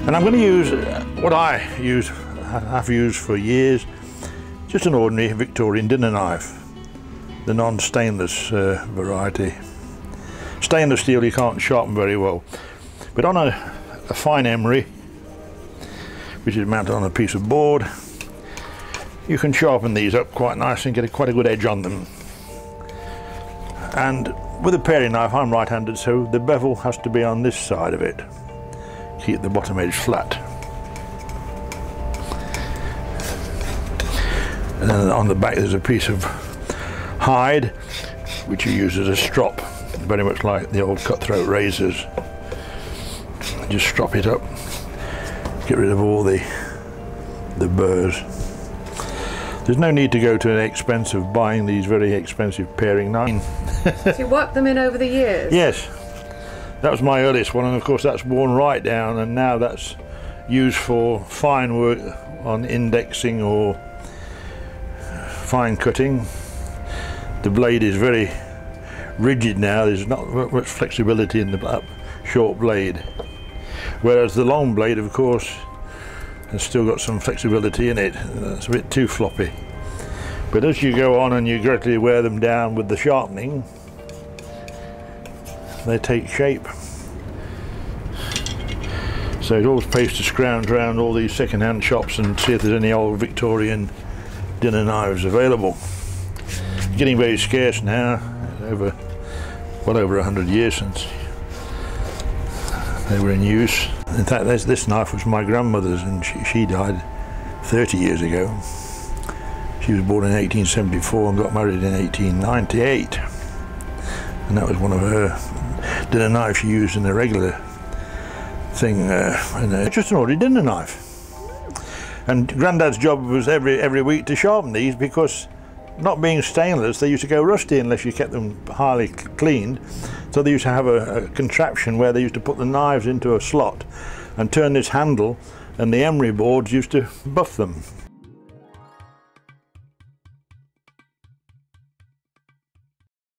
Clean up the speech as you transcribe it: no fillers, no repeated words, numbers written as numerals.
And I'm going to use what have used for years, just an ordinary Victorian dinner knife, the non-stainless variety. Stainless steel you can't sharpen very well, but on a fine emery, which is mounted on a piece of board, you can sharpen these up quite nicely and get quite a good edge on them. And with a paring knife, I'm right-handed, so the bevel has to be on this side of it. Keep the bottom edge flat. And then on the back there's a piece of hide which you use as a strop, very much like the old cutthroat razors. Just strop it up, get rid of all the burrs. There's no need to go to an expense of buying these very expensive paring knives. So you worked them in over the years? Yes. That was my earliest one, and of course that's worn right down, and now that's used for fine work on indexing or fine cutting. The blade is very rigid now, there's not much flexibility in the short blade. Whereas the long blade, of course, has still got some flexibility in it. It's a bit too floppy. But as you go on and you gradually wear them down with the sharpening, they take shape. So it always pays to scrounge around all these second-hand shops and see if there's any old Victorian dinner knives available. Getting very scarce now, well over 100 years since they were in use. In fact, this knife was my grandmother's, and she died 30 years ago. She was born in 1874 and got married in 1898. And that was one of her dinner knives she used in a regular thing, just an ordinary dinner knife. And Grandad's job was every week to sharpen these, because not being stainless, they used to go rusty unless you kept them highly cleaned. So they used to have a contraption where they used to put the knives into a slot and turn this handle, and the emery boards used to buff them.